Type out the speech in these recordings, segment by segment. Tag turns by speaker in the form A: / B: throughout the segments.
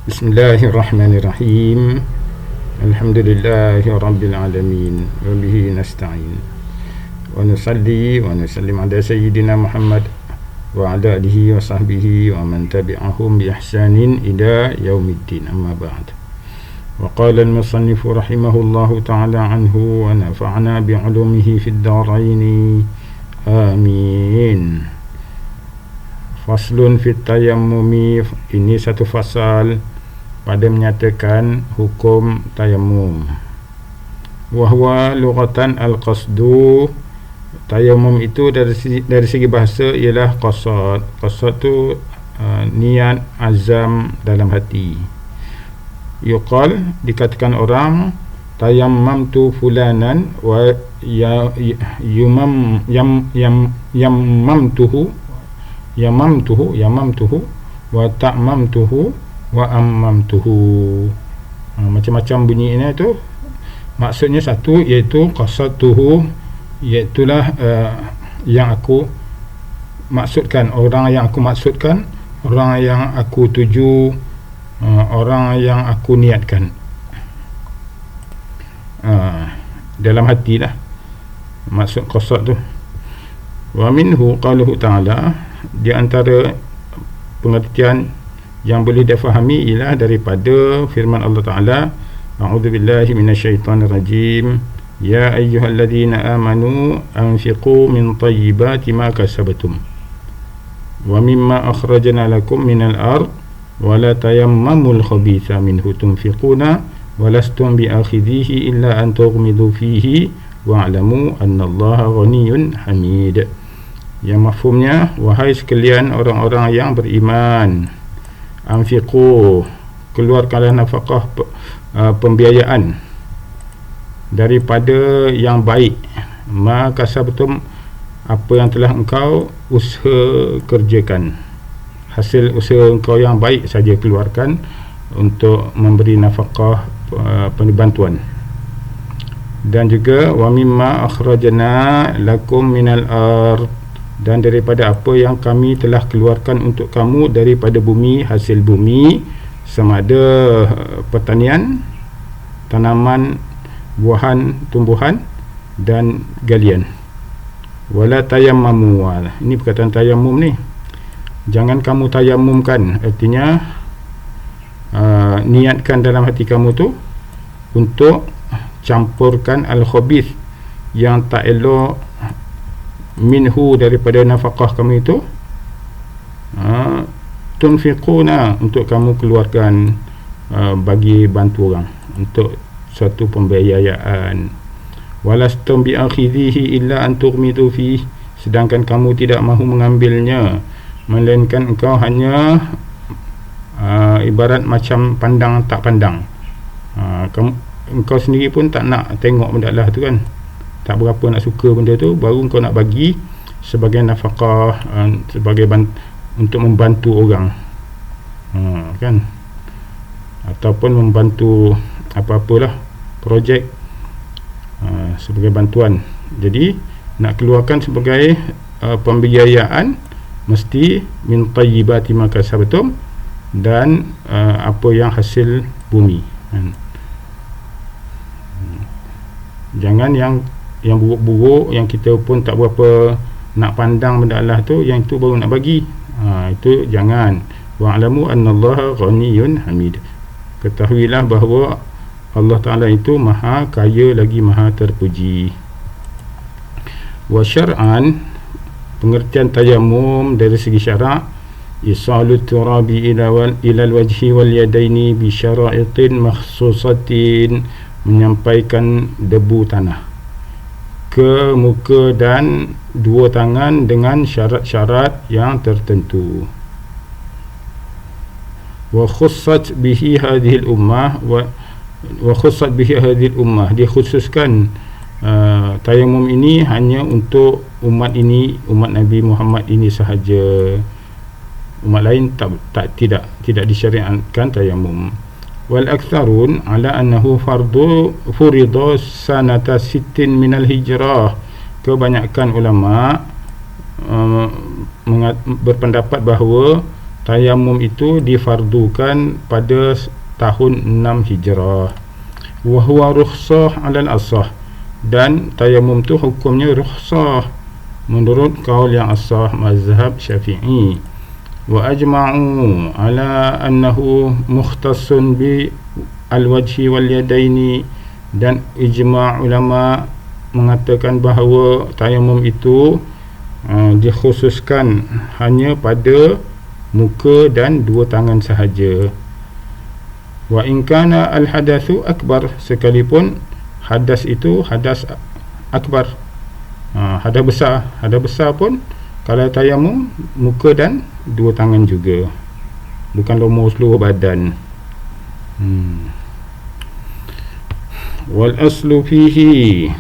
A: Bismillahirrahmanirrahim. Alhamdulillahi rabbil alamin. Wa bihi nasta'in. Wa nusalli wa nusallim ala sayyidina Muhammad wa ala alihi wa sahbihi wa man tabi'ahum bi ihsanin ila yaumiddin. Amma ba'd. Wa qala al-musannif rahimahullahu ta'ala anhu wa nafa'ana bi 'ulumihi fid dharain. Amin. Faslun fit tayammumi. Ini satu fasal pada menyatakan hukum tayammum. Wahwa lughatan al-qasdu. Tayammum itu dari segi bahasa ialah qasad. Qasad tu niat, azam dalam hati. Yuqal, dikatakan orang, tayammamtu fulanan wa yamamtuhu wa ta'mamtuhu wa ammamtuhu. Macam-macam bunyi ini tu. Maksudnya satu, iaitu qasadtuhu, iaitulah yang aku maksudkan, orang yang aku maksudkan, orang yang aku tuju, orang yang aku niatkan. Dalam hati lah maksud qasad tu. Wa minhu qaluhu ta'ala, di antara pengertian yang boleh difahami ialah daripada firman Allah Ta'ala, a'udzubillahi minasyaitonirrajim, ya ayyuhalladzina amanu anfiqu min thayyibati ma kasabtum wa mimma akhrajna lakum minal ard wa la tayammamul khabitha minhu tunfiquna wa lastum biakhidhihi illa an tughmidu fihi wa'lamu annallaha ghaniyyun hamid. Yang mafhumnya, wahai sekalian orang-orang yang beriman, anfiqu, keluarkanlah nafkah, pembiayaan daripada yang baik, ma kasabtum, apa yang telah engkau usaha kerjakan, hasil usaha engkau yang baik saja keluarkan untuk memberi nafkah, bantuan. Dan juga wa mimma akhrajna lakum minal ard, dan daripada apa yang kami telah keluarkan untuk kamu daripada bumi, hasil bumi, sama ada pertanian, tanaman, buahan, tumbuhan dan galian. Wala tayammamu, ini perkataan tayammum ni, jangan kamu tayammumkan, artinya niatkan dalam hati kamu tu untuk campurkan al-khabith, yang tak elok, minhu, daripada nafkah kamu itu, tunfiquna, untuk kamu keluarkan, bagi bantu orang, untuk suatu pembiayaan. Walastum biakhidhihi illa an tughmidu fihi, sedangkan kamu tidak mahu mengambilnya, melainkan engkau hanya ibarat macam pandang tak pandang. Engkau sendiri pun tak nak tengok benda lah tu kan, tak berapa nak suka benda tu, baru kau nak bagi sebagai nafkah, sebagai untuk membantu orang, kan, ataupun membantu apa-apalah projek, sebagai bantuan. Jadi nak keluarkan sebagai pembiayaan, mesti min tayyibati ma kasabtum, dan apa yang hasil bumi, kan. Jangan yang buruk-buruk, yang kita pun tak berapa nak pandang benda Allah tu, yang itu baru nak bagi, itu jangan. Wa'lamu annallaha ghaniyyun hamid, ketahuilah bahawa Allah Ta'ala itu maha kaya lagi maha terpuji. Wa syar'an, pengertian tayammum dari segi syarak, isalut turabi ila al-wajhi wal yadaini bi syara'itin makhsusatin, menyampaikan debu tanah ke muka dan dua tangan dengan syarat-syarat yang tertentu. Wa khussat bihi hadhihi al-ummah wa khussat bihi hadhihi al-ummah, dikhususkan tayammum ini hanya untuk umat ini, umat Nabi Muhammad ini sahaja. Umat lain tidak disyariatkan tayammum. Wal aktsarun ala annahu furidu sanata 60 minal hijrah. Kebanyakan ulama berpendapat bahawa tayamum itu difardukan pada tahun 6 Hijrah. Wa huwa rukhsah 'alal asah, dan tayamum tu hukumnya rukhsah menurut kaul yang asah mazhab Syafi'i. Wa ajma'u ala annahu mukhtassun bi al-wajhi wal yadaini, dan ijma' ulama mengatakan bahawa tayamum itu dikhususkan hanya pada muka dan dua tangan sahaja. Wa in kana al-hadatsu akbar, sekalipun hadas itu hadas akbar, hadas besar pun kalau tayamum muka dan dua tangan juga, bukan lumur seluruh badan. Wal aslu fihi,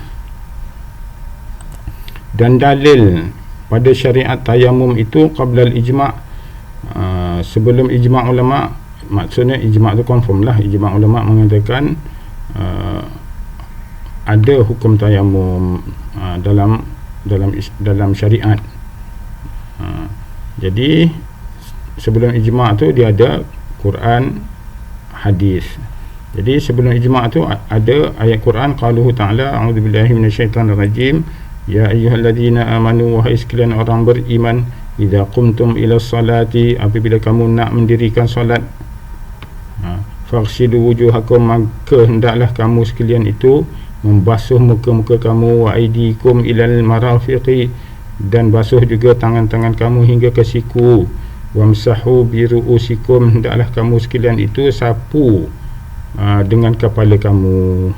A: dan dalil pada syariat tayamum itu qabla al-ijma', sebelum ijma' ulama'. Maksudnya ijma' tu confirm lah, ijma' ulama' mengatakan ada hukum tayamum dalam syariat. Jadi sebelum ijma' tu dia ada Quran, hadis. Jadi sebelum ijma' tu ada ayat Quran, qaluhu ta'ala, a'udzubillahi minasyaitanir rajim, ya ayyuhalladzina amanu, wahai sekalian orang beriman, idza qumtum ila salati, apabila kamu nak mendirikan solat, faghsilu wujuhakum, maka hendaklah kamu sekalian itu membasuh muka-muka kamu, wa aydikum ilal marafiqi, dan basuh juga tangan-tangan kamu hingga ke siku, wamsahu bi ru'usikum, hendaklah kamu sekalian itu sapu dengan kepala kamu.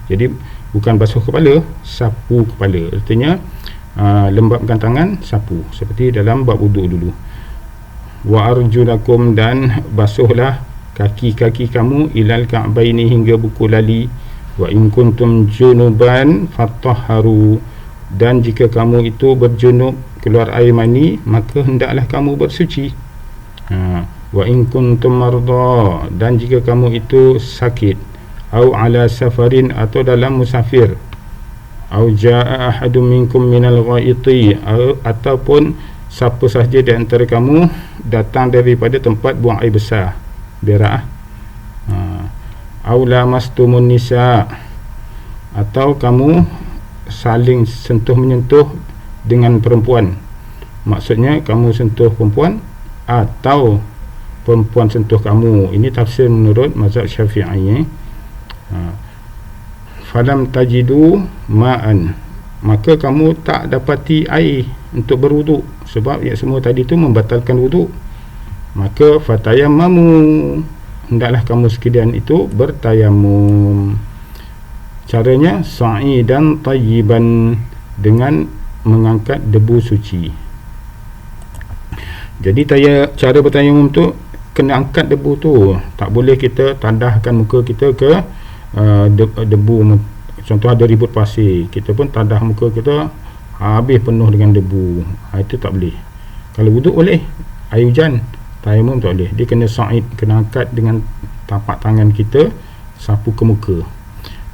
A: Jadi bukan basuh kepala, sapu kepala, artinya lembabkan tangan, sapu, seperti dalam bab wuduk dulu. Wa arjulakum, dan basuhlah kaki-kaki kamu, ilal ka'baini, hingga buku lali. Wa in kuntum junuban fatahharu, dan jika kamu itu berjunub, keluar air mani, maka hendaklah kamu bersuci. Wa in kuntum marda, dan jika kamu itu sakit, au ala safarin, atau dalam musafir, au jaa ahadum minkum minal ghaiti, ataupun siapa sahaja di antara kamu datang daripada tempat buang air besar, berak, au lamastumun nisa, atau kamu saling sentuh menyentuh dengan perempuan. Maksudnya kamu sentuh perempuan atau perempuan sentuh kamu. Ini tafsir menurut mazhab Syafi'i. Falam tajidu ma'an, maka kamu tak dapati air untuk berwuduk, sebab yang semua tadi tu membatalkan wuduk, maka fatayammamu, hendaklah kamu sekalian itu bertayamum. Caranya sa'idan tayyiban, dengan mengangkat debu suci. Jadi cara bertayamum tu kena angkat debu tu, tak boleh kita tadahkan muka kita ke debu. Contoh ada ribut pasir, kita pun tadah muka kita habis penuh dengan debu, itu tak boleh. Kalau wuduk boleh, air hujan, tayamum tak boleh. Dia kena sa'id, kena angkat dengan tapak tangan kita, sapu ke muka.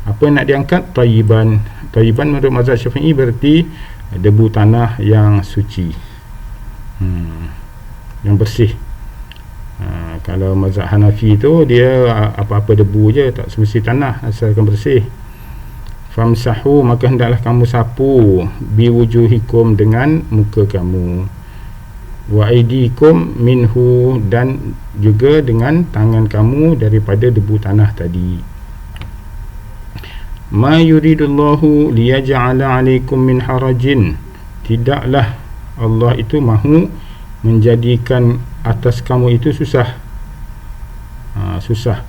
A: Apa yang nak diangkat? Tayyiban. Tayyiban menurut mazhab Syafi'i berarti debu tanah yang suci, yang bersih. Kalau mazhab Hanafi tu dia apa-apa debu je, tak semesti tanah, asalkan bersih. Famsahu, maka hendaklah kamu sapu, biwujuhikum, dengan muka kamu, wa aidikum minhu, dan juga dengan tangan kamu daripada debu tanah tadi. Ma yuridullahu liyaj'ala 'alaikum min harajin, tidaklah Allah itu mahu menjadikan atas kamu itu susah. Susah.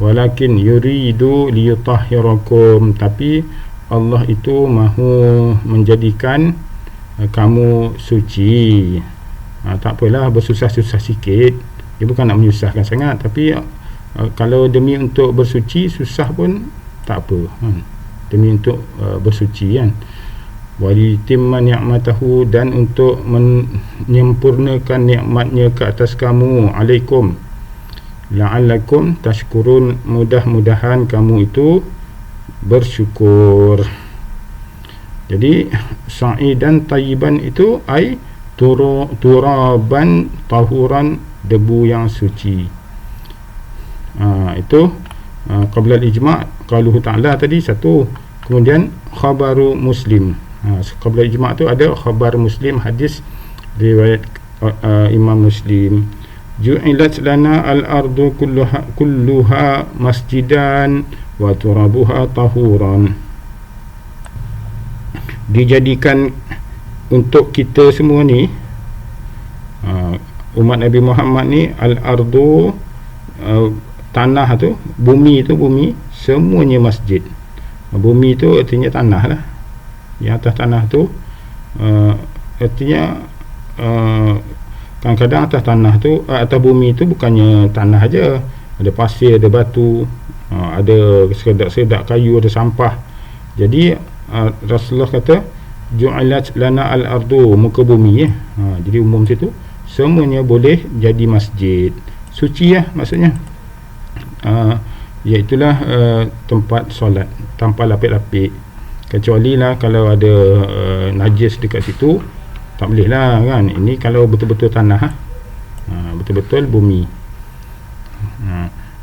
A: Walakin yuridu liyutahhirakum, tapi Allah itu mahu menjadikan kamu suci. Tak apalah bersusah-susah sikit, dia bukan nak menyusahkan sangat, tapi kalau demi untuk bersuci susah pun tak apa, demi untuk bersuci kan. Walitimma ni'matahu, dan untuk menyempurnakan nikmatnya ke atas kamu, alaikum, la'allakum tashkurun, mudah-mudahan kamu itu bersyukur. Jadi sa'idan tayyiban itu ai turaban tahuran debu yang suci. Itu qabla al-ijma' qaluhu ta'ala tadi satu. Kemudian khabaru Muslim. Qabla al-ijma' tu ada khabar Muslim, hadis riwayat Imam Muslim. Ju'ilat lana al-ardu kulluha masjidan wa turabuha tahuran. Dijadikan untuk kita semua ni, umat Nabi Muhammad ni, al-ardu, tanah tu, bumi semuanya masjid. Bumi tu artinya tanah lah. Yang atas tanah tu artinya kadang-kadang atas tanah tu, atas bumi tu bukannya tanah aja, ada pasir, ada batu, ada sedak-sedak kayu, ada sampah. Jadi Rasulullah kata ju'ilat lana al-ardu, muka bumi jadi umum situ semuanya boleh jadi masjid suci maksudnya. Iaitulah tempat solat tanpa lapik-lapik, kecuali lah kalau ada najis dekat situ, tak boleh lah kan. Ini kalau betul-betul tanah, betul-betul bumi.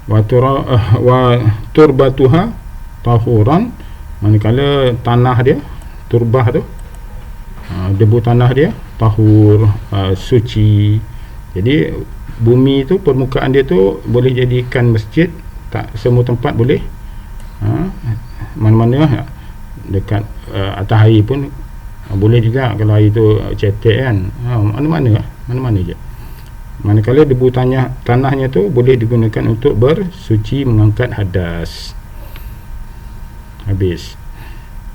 A: Wa turbatuha tahuran, manakala tanah dia, turbah tu, debu tanah dia tahur, suci. Jadi bumi tu, permukaan dia tu boleh jadikan masjid. Tak semua tempat boleh, mana-mana dekat atas air pun boleh juga kalau air tu cetek kan. Mana-mana je. Manakala debu tanahnya tu boleh digunakan untuk bersuci, mengangkat hadas. Habis.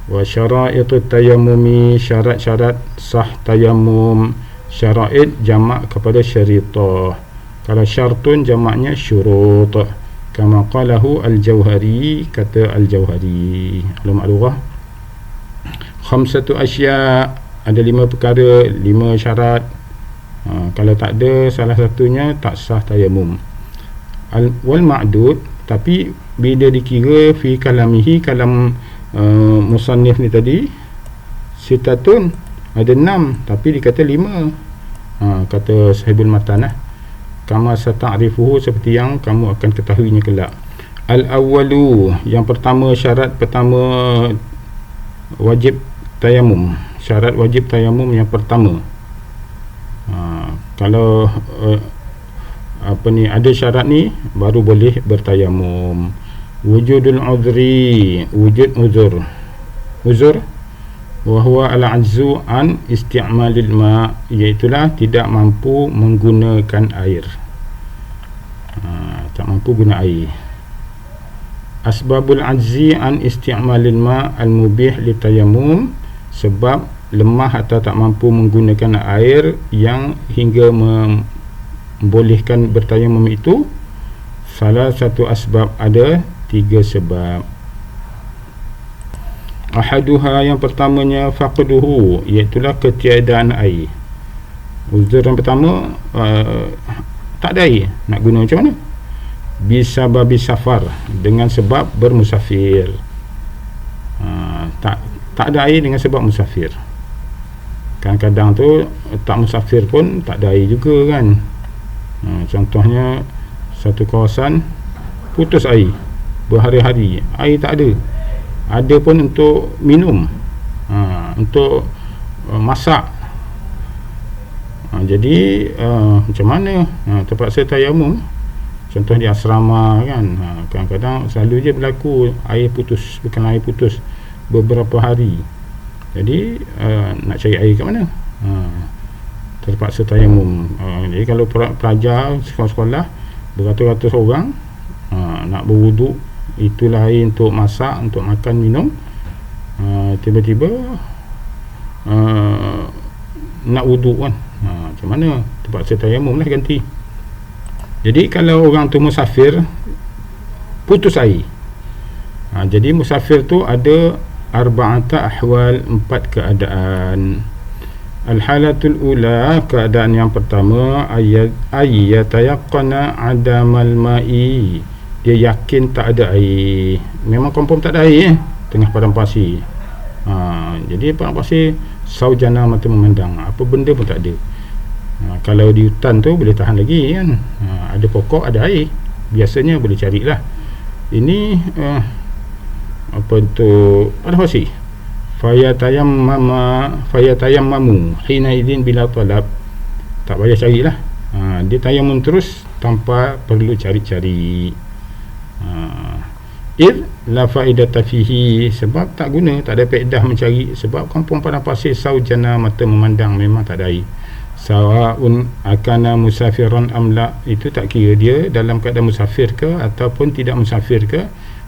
A: Wa syara'itut tayammumi, syarat-syarat sah tayammum. Syara'it jamak kepada syaritah. Kalau syartun jamaknya syurut. Kama qalahu al-Jauhari, kata al-Jauhari al-Ma'lughah. Khamsatu asya', ada 5 perkara, 5 syarat. Kalau tak ada salah satunya tak sah tayammum. Wal ma'dud, tapi bila dikira fi kalamihi, kalam musannif ni tadi, sitatun, ada 6 tapi dikata 5. Kata sahibul matan kama sata'rifuhu, seperti yang kamu akan ketahuinya kelak. Al-awwalu, yang pertama, syarat pertama wajib tayamum. Syarat wajib tayamum yang pertama, kalau ada syarat ni baru boleh bertayamum. Wujudul udhri, wujud uzur wa huwa al-'ajzu an isti'malil ma', iaitulah tidak mampu menggunakan air. Tak mampu guna air. Asbabul 'ajzi an isti'malil ma' al-mubih li tayammum, sebab lemah atau tak mampu menggunakan air yang hingga membolehkan bertayamum itu, salah satu asbab, ada 3 sebab. Ahaduha, yang pertamanya, faqduhu, iaitulah ketiadaan air. Uzur yang pertama, tak ada air, nak guna macam mana? Bisababi safar, dengan sebab bermusafir. Tak ada air dengan sebab musafir. Kadang-kadang tu tak musafir pun tak ada air juga kan. Contohnya satu kawasan putus air berhari-hari, air tak ada. Ada pun untuk minum, untuk masak. Jadi macam mana? Terpaksa tayamum. Contoh di asrama kan, kadang-kadang selalu je berlaku air putus, bukan air putus beberapa hari. Jadi nak cari air kat mana? Terpaksa tayamum. Jadi kalau pelajar sekolah-sekolah beratus-ratus orang nak berwuduk, itulah air untuk masak, untuk makan, minum, tiba-tiba nak wuduk kan, macam mana? Terpaksa tayamum lah, ganti. Jadi kalau orang tu musafir, putus air, jadi musafir tu ada arba'ata ahwal, 4 keadaan. Al-halatul ula, keadaan yang pertama, ayyatayaqqana adamal ma'i, dia yakin tak ada air. Memang confirm tak ada air tengah padang pasir. Jadi padang pasir, saujana, mata memandang, apa benda pun tak ada. Kalau di hutan tu boleh tahan lagi kan, ada pokok, ada air, biasanya boleh carilah. Ini apa tu, pada fasih fayatayammamu hina idin bila talab, tak payah carilah. Dia tayammum terus tanpa perlu cari-cari. Id la faidata fihi, sebab tak guna, tak ada faedah mencari, sebab kampung padang pasir saujana, mata memandang, memang tak ada air. Sawaun akana musafiran amla, itu tak kira dia dalam keadaan musafir ke ataupun tidak musafir ke,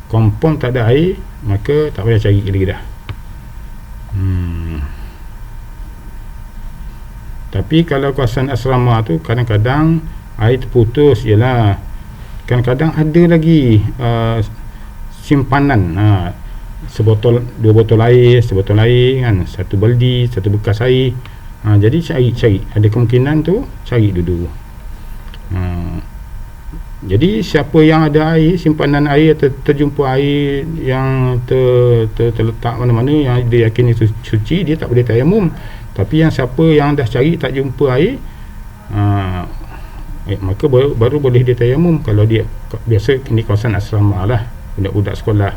A: kampung tak ada air, maka tak payah cari lagi dah. Tapi kalau kawasan asrama tu kadang-kadang air terputus, ialah kadang-kadang ada lagi simpanan, sebotol, 2 botol air, sebotol air kan, satu baldi, satu bekas air. Jadi cari, ada kemungkinan tu cari dulu. Jadi siapa yang ada air, simpanan air, terjumpa air yang terletak mana-mana yang dia yakin itu suci, dia tak boleh tayammum. Tapi yang siapa yang dah cari tak jumpa air, maka baru boleh dia tayammum. Kalau dia biasa ini kawasan asrama lah, budak-budak sekolah.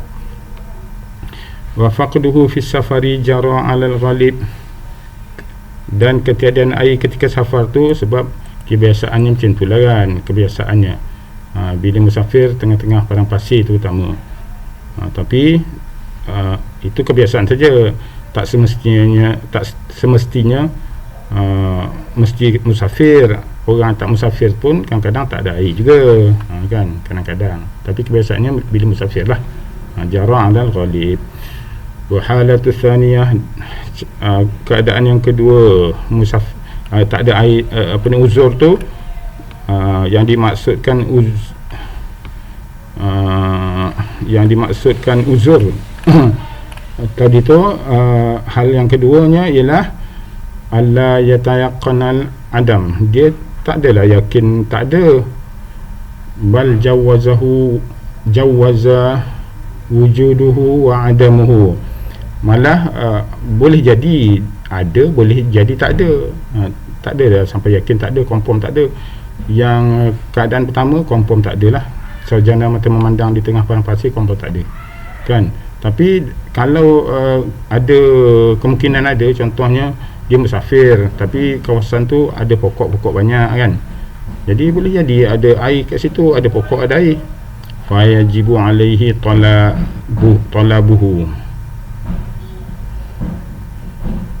A: Wa faqduhu fi safari jara 'alal ghalib, dan ketiadaan air ketika safar tu sebab kebiasaannya macam tu lah kan, kebiasaannya bila musafir tengah-tengah padang pasir terutama. Tapi itu kebiasaan saja, tak semestinya mesti musafir. Orang tak musafir pun kadang-kadang tak ada air juga, kan, kadang-kadang. Tapi kebiasaannya bila musafir lah. Jara' 'alal ghalib. Wa halatu tsaniyah, keadaan yang kedua, tak ada air, uzur tu, yang dimaksudkan uzur tadi tu, hal yang keduanya ialah alla yatayaqqanal adam, dia tak adalah yakin tak ada, bal jawaza wujuduhu wa adamuhu, malah boleh jadi ada, boleh jadi tak ada. Tak ada dah sampai yakin tak ada, confirm tak ada. Yang keadaan pertama confirm tak ada lah, sarjana mata memandang di tengah padang pasir, confirm tak ada kan. Tapi kalau ada kemungkinan ada, contohnya dia musafir tapi kawasan tu ada pokok-pokok banyak kan, jadi boleh jadi ada air kat situ, ada pokok, ada air. Fa yajibu alaihi talabuhu,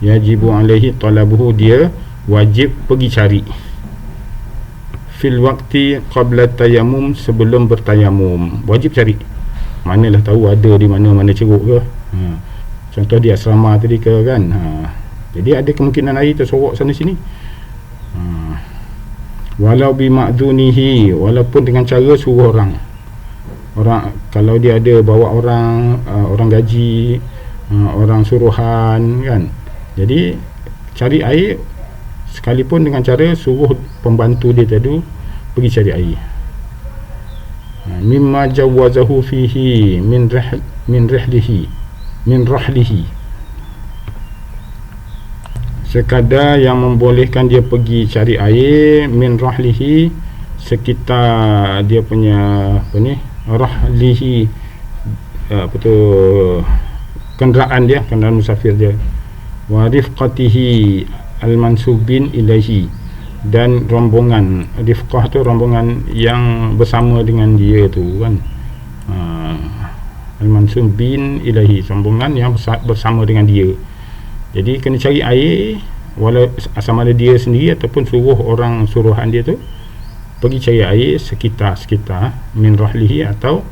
A: yajibu alaihi talabuhu, dia wajib pergi cari fil waqti qabla tayammum, sebelum bertayamum wajib cari. Manalah tahu ada di mana ceruk ke, contoh di asrama tadi ke kan, jadi ada kemungkinan air tersorok sana sini. Walau bimakdunihi, walaupun dengan cara suruh orang, kalau dia ada bawa orang gaji, orang suruhan kan, jadi cari air sekalipun dengan cara suruh pembantu dia tadi pergi cari air. Mimma jawazahu fihi min rahlihi, sekadar yang membolehkan dia pergi cari air, min rahlihi, sekitar dia punya rahlihi, kenderaan dia, kenderaan musafir dia. Wa rifqatihi al-mansubin ilaihi, dan rombongan, rifqah tu rombongan yang bersama dengan dia tu kan, al-mansubin ilaihi, rombongan yang bersama dengan dia. Jadi kena cari air, walau sama ada dia sendiri ataupun suruh orang suruhan dia tu pergi cari air sekitar min rahlihi atau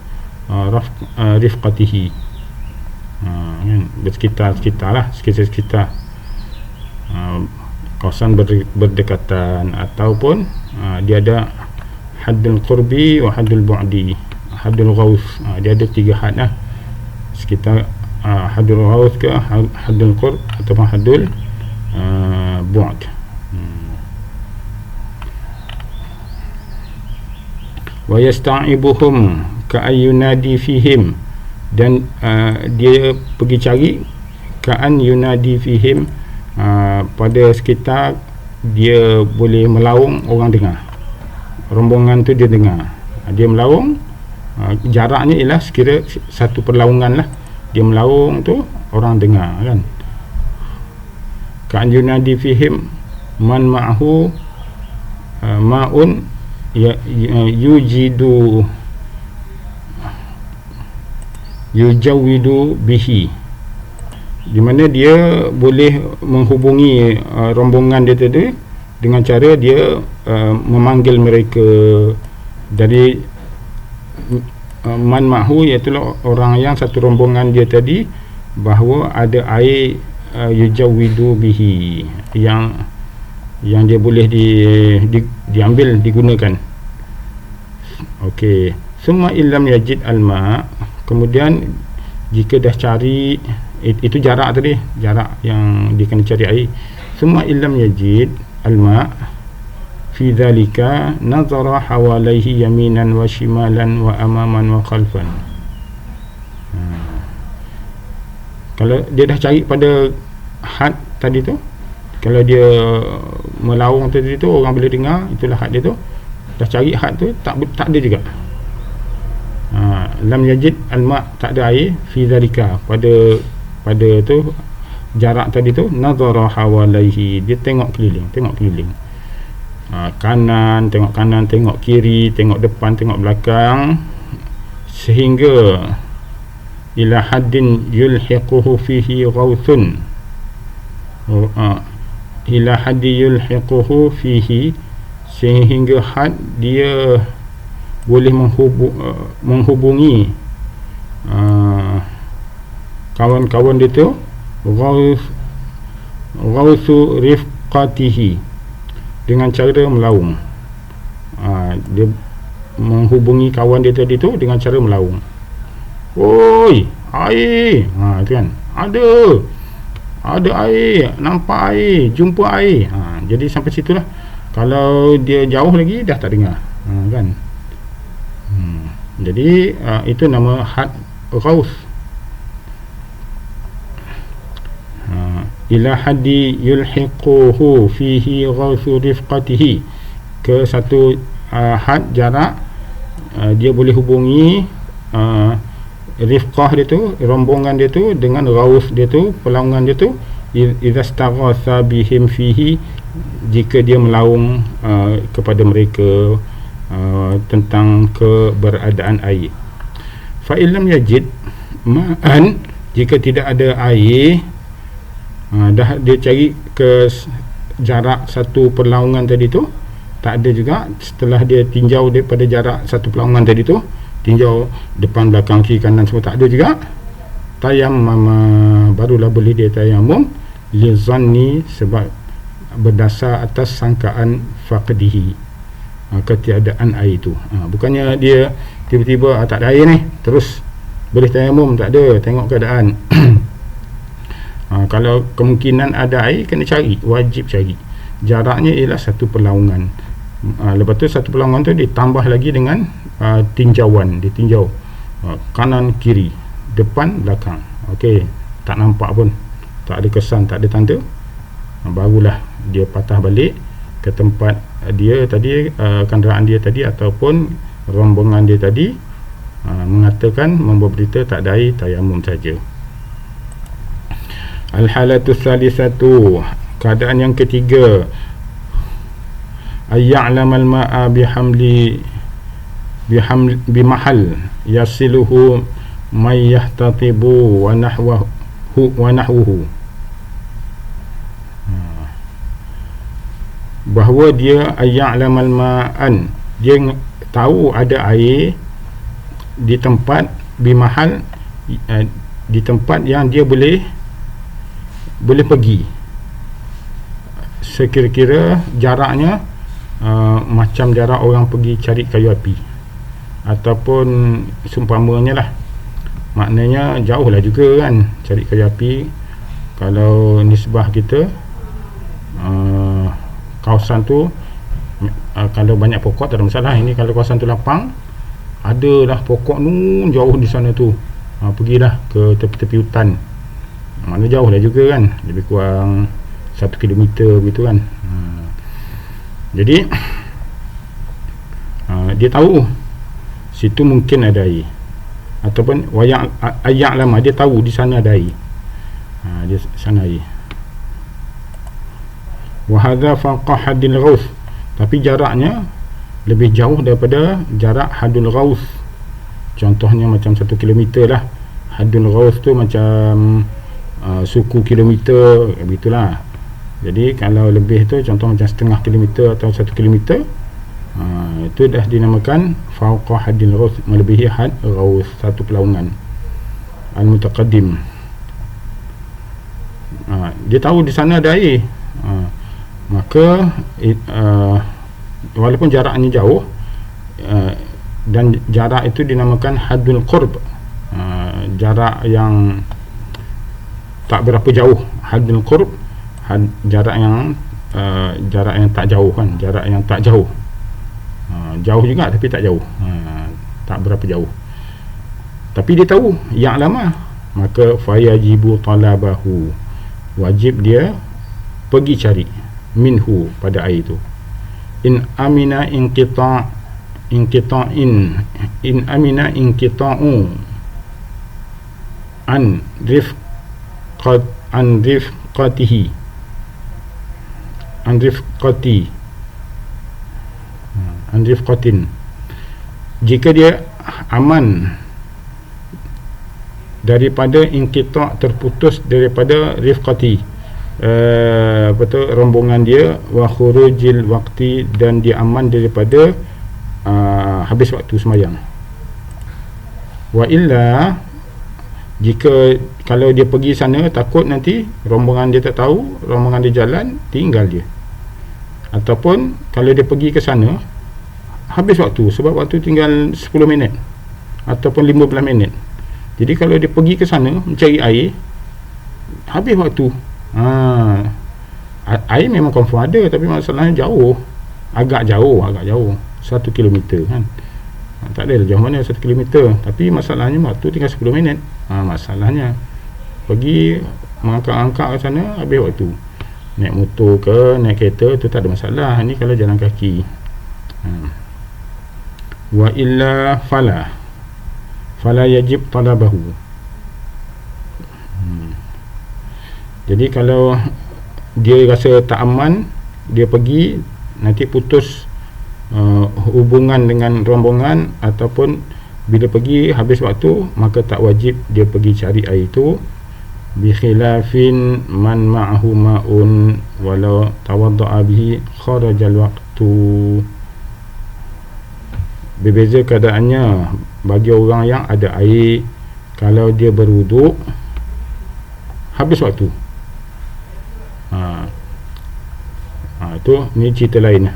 A: rifqatihi, kan, bersekitar lah, sekitar kawasan berdekatan, ataupun dia ada haddul qurbi wa haddul bu'di, haddul ghaus, dia ada 3 had lah, sekitar haddul ghaus ke haddul qurb ataupun haddul bu'd. Wa yasta'ibuhum ka'ayyunadi fihim, dan dia pergi cari ka'an yunadi fihim, pada sekitar dia boleh melaung, orang dengar, rombongan tu dia dengar. Dia melaung, jaraknya ialah sekira satu perlaungan lah, dia melaung tu orang dengar kan. Kan yunadi fihim man ma'hu ma'un yujawidu bihi, di mana dia boleh menghubungi rombongan dia tadi dengan cara dia memanggil mereka. Jadi man ma'hu iaitu orang yang satu rombongan dia tadi, bahawa ada air yujawidu bihi, yang dia boleh diambil, digunakan. Okey, summa illam yajid alma, kemudian jika dah cari, itu jarak tadi, jarak yang dia kena cari air. Summa illam yajid alma fi dhalika nazara hawalaihi yaminan wa shimalan wa amaman wa khalfan. Kalau dia dah cari pada had tadi tu, kalau dia melaung tadi tu, orang boleh dengar, itulah had dia tu. Dah cari had tu, tak ada juga. Lam yajid alma, tak ada air, fi dhalika, pada tu jarak tadi tu, nazara hawalaihi, dia tengok keliling, kanan, tengok kiri, tengok depan, tengok belakang, sehingga ila haddin yulhiquhu fihi ghawthun, ila haddi yulhiquhu fihi, sehingga had dia boleh menghubungi kawan-kawan dia tu, ghawthu rifqatihi, dengan cara melaung. Dia menghubungi kawan dia tadi tu dengan cara melaung. Oi, air, tu kan, ada air, nampak air, jumpa air. Jadi sampai situlah. Kalau dia jauh lagi dah tak dengar, kan. Jadi itu nama had ghaus. Ila haddi yulhiquhu fihi ghausu rifqatihi, ke satu had jarak, dia boleh hubungi rifqah dia tu, rombongan dia tu, dengan ghaus dia tu, perlaungan dia tu, idza staghatha bihim fihi, jika dia melaung kepada mereka tentang keberadaan air. Fa illam yajid ma'an, jika tidak ada air, dah dia cari ke jarak satu perlaungan tadi tu, tak ada juga. Setelah dia tinjau daripada jarak satu perlaungan tadi tu, tinjau depan, belakang, kiri, kanan, semua tak ada juga, tayammum, barulah boleh dia tayammum, li zanni, sebab berdasar atas sangkaan faqdihi, ketiadaan air itu. Bukannya dia tiba-tiba tak ada air ni terus boleh tayammum, tak ada, tengok keadaan. Kalau kemungkinan ada air, kena cari, wajib cari. Jaraknya ialah satu perlaungan. Lepas tu satu perlaungan tu ditambah lagi dengan tinjauan, ditinjau kanan, kiri, depan, belakang. Okey, tak nampak pun, tak ada kesan, tak ada tanda, barulah dia patah balik ke tempat dia tadi, kenderaan dia tadi ataupun rombongan dia tadi, mengatakan, membawa berita tak ada air, tayammum saja. Al-halatu salisatu, keadaan yang ketiga, ayya'lamal ma'a bimahal yasiluhu may yahtatibu wa nahwuhu, bahawa dia ayya'lamal ma'an, dia tahu ada air di tempat, bimahal, di tempat yang dia boleh pergi, sekira-kira jaraknya macam jarak orang pergi cari kayu api, ataupun seumpamanya lah, maknanya jauh lah juga kan cari kayu api. Kalau nisbah kita, kawasan tu kalau banyak pokok tak ada masalah. Ini kalau kawasan tu lapang, adalah pokok nun jauh di sana tu, pergilah ke tepi-tepi hutan, mana jauh lah juga kan, lebih kurang 1 kilometer begitu kan. Jadi dia tahu situ mungkin ada air, ataupun ayak lama dia tahu di sana ada air, di sana air. Wa hadza faqa haddil ghaus, tapi jaraknya lebih jauh daripada jarak hadul ghaus. Contohnya macam 1 kilometer lah. Hadul ghaus tu macam suku kilometer, begitulah. Jadi kalau lebih tu, contoh macam setengah kilometer atau 1 kilometer, itu dah dinamakan fauqa haddil ghaus, melebihi had ghaus, satu perlawanan al-mutaqaddim. Dia tahu di sana ada air, maka walaupun jaraknya jauh, dan jarak itu dinamakan haddul qurb, jarak yang tak berapa jauh. Haddul qurb, jarak yang tak jauh kan, jarak yang tak jauh, jauh juga tapi tak jauh, tak berapa jauh, tapi dia tahu yang lama, maka fayajibu talabahu, wajib dia pergi cari minhu, pada air itu. In amina inqita'u an rifqatin, jika dia aman daripada inqita', terputus daripada rifqati, rombongan dia, wa khurujil waqti, dan dia aman daripada habis waktu sembahyang. Wa illa, jika kalau dia pergi sana takut nanti rombongan dia tak tahu, rombongan dia jalan, tinggal dia. Ataupun kalau dia pergi ke sana habis waktu, sebab waktu tinggal 10 minit ataupun 15 minit. Jadi kalau dia pergi ke sana mencari air, habis waktu. Air memang confirm ada, tapi masalahnya jauh, agak jauh 1 kilometer kan. Tak ada jauh mana 1 kilometer, tapi masalahnya waktu tinggal 10 minit. Masalahnya pergi mengangkat-angkat ke sana, habis waktu. Naik motor ke naik kereta tu tak ada masalah. Ni kalau jalan kaki. Wa illa fala yajib talabahu. Jadi kalau dia rasa tak aman, dia pergi, nanti putus hubungan dengan rombongan, ataupun bila pergi habis waktu, maka tak wajib dia pergi cari air itu. Bi khilafin man ma'ahu ma'un walau tawadda'a bihi kharajal waqtu. Berbeza keadaannya bagi orang yang ada air, kalau dia berwuduk habis waktu. Itu ni cerita lain.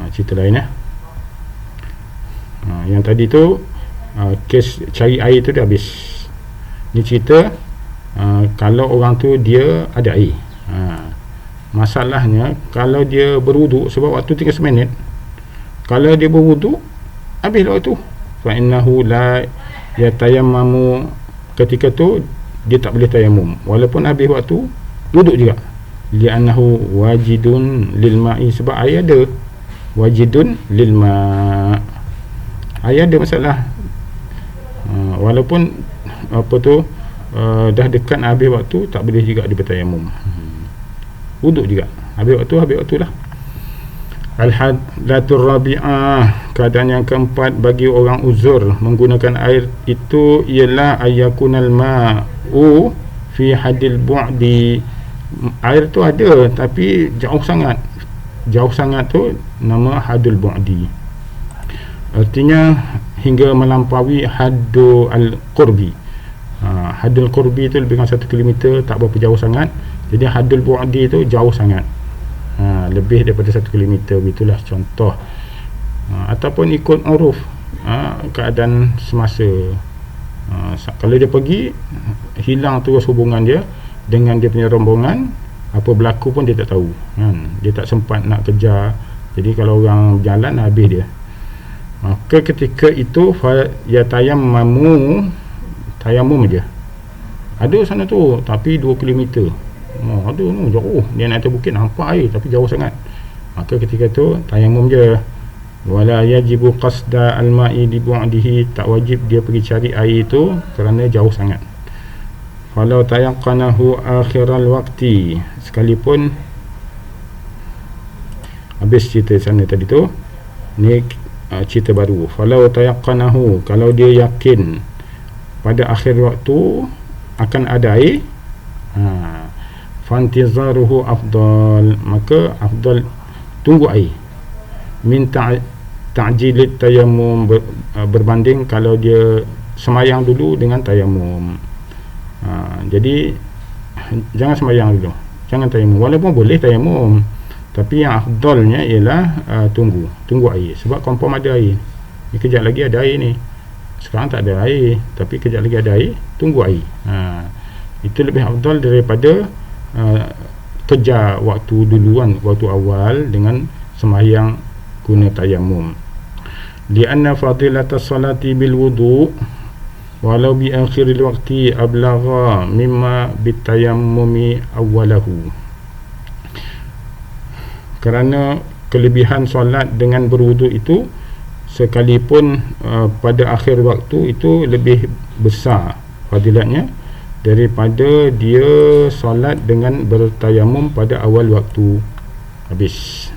A: Cerita lain yang tadi tu kes cari air tu dah habis. Ni cerita kalau orang tu dia ada air. Masalahnya kalau dia berwuduk, sebab waktu tinggal seminit, kalau dia berwuduk habis waktu, fa innahu la yatayammamu, ketika tu dia tak boleh tayamum walaupun habis waktu wuduk juga. Li'annahu wajidun lil ma'i, sebab air ada, wajidun lil ma', air ada masalah. Walaupun dah dekat habis waktu, tak boleh juga dia bertayamum, wuduk juga habis waktu lah. Al-hadatur rabi'ah, keadaan yang keempat bagi orang uzur menggunakan air itu ialah ayakunal ma'u fi hadil bu'di. Air tu ada tapi jauh sangat tu nama hadul bu'di, artinya hingga melampaui haddu al-qurbi. Hadul qurbi tu lebih kurang 1 kilometer, tak berapa jauh sangat. Jadi hadul bu'di tu jauh sangat, lebih daripada 1 kilometer, begitulah contoh. Ataupun ikut uruf, keadaan semasa. Kalau dia pergi, hilang terus hubungan dia dengan dia punya rombongan, apa berlaku pun dia tak tahu kan? Dia tak sempat nak kejar. Jadi kalau orang berjalan, habis dia. Maka ketika itu ya tayamum je. Ada sana tu tapi 2 km. Ada jauh, dia naik atas bukit nampak air tapi jauh sangat. maka ketika tu tayamum je. Wala yajibu qasda al-ma'i li bu'dihi, tak wajib dia pergi cari air tu kerana jauh sangat. Walau tayaqqanahu akhiral waqti, sekalipun habis cerita sana tadi tu, ni cerita baru. Walau tayaqqanahu, kalau dia yakin pada akhir waktu akan ada air, fantizaruhu afdal, maka afdal tunggu air. Minta ta'jilit tayammum, berbanding kalau dia semayang dulu dengan tayammum. Jadi jangan semayang dulu, jangan tayammum, walaupun boleh tayammum, tapi yang afdalnya ialah tunggu air, sebab confirm ada air ni. Kejap lagi ada air ni, sekarang tak ada air, tapi kejap lagi ada air, tunggu air. Itu lebih afdal daripada kejar waktu duluan, waktu awal dengan semayang guna tayammum. Lianna fadilatas salati bil wudu walau bi akhiril waqti ablagha mimma bitayammumi awwalahu, kerana kelebihan solat dengan berwudu itu sekalipun pada akhir waktu itu lebih besar fadilatnya daripada dia solat dengan bertayamum pada awal waktu habis.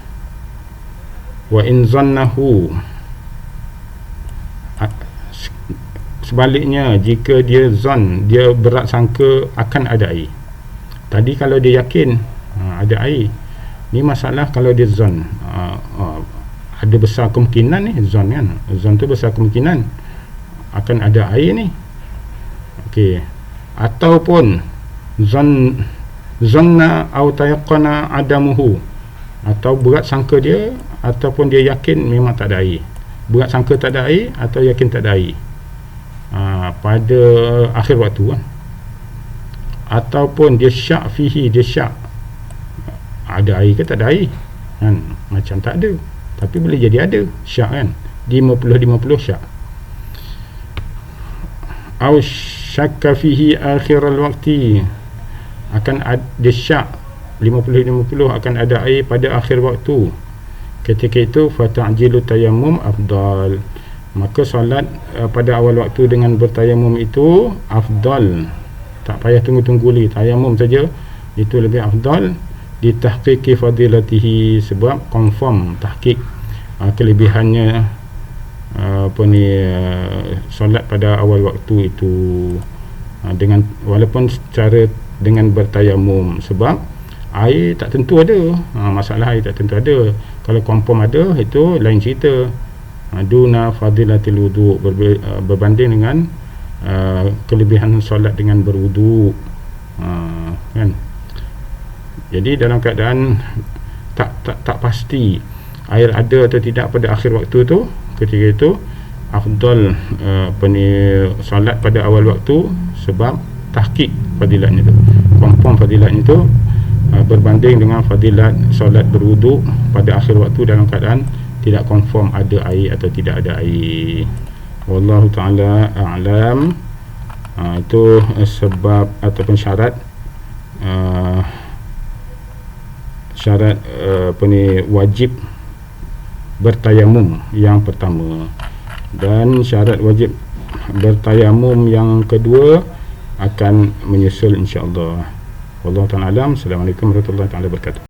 A: Wa in zannahu, sebaliknya jika dia zon, dia berat sangka akan ada air. Tadi kalau dia yakin ada air, ni masalah kalau dia zon, ada besar kemungkinan ni, zon kan, zon tu besar kemungkinan akan ada air ni. Okey, ataupun zanna au tayaqqana adamuhu, atau berat sangka dia ataupun dia yakin memang tak ada air. Berat sangka tak ada air atau yakin tak ada air pada akhir waktu kan. Ataupun dia syak fihi, dia syak ada air ke tak ada air kan, macam tak ada, tapi boleh jadi ada syak kan, 50-50 syak. Au syakka fihi akhiral waqti, akan ada syak 50-50 akan ada air pada akhir waktu. Ketika itu fata'jilu tayammum afdal, maka solat pada awal waktu dengan bertayamum itu afdal, tak payah tunggu-tunggu lagi, tayamum saja itu lebih afdal. Ditahqiqi fadilatihi, sebab confirm tahqiq kelebihannya solat pada awal waktu itu dengan walaupun secara dengan bertayamum, sebab air tak tentu ada. Masalah air tak tentu ada, kalau confirm ada itu lain cerita. Duna fadilatil wudu, berbanding dengan kelebihan solat dengan berwudu kan. Jadi dalam keadaan tak pasti air ada atau tidak pada akhir waktu tu, ketika itu afdal solat pada awal waktu, sebab tahqiq fadilatnya tu, confirm fadilatnya tu berbanding dengan fadilat solat berwudu pada akhir waktu dalam keadaan tidak confirm ada air atau tidak ada air. Wallahu ta'ala a'lam. Itu sebab ataupun syarat wajib bertayamum yang pertama, dan syarat wajib bertayamum yang kedua akan menyusul insya-Allah. Wallahu ta'ala alam. Assalamualaikum warahmatullahi wabarakatuh.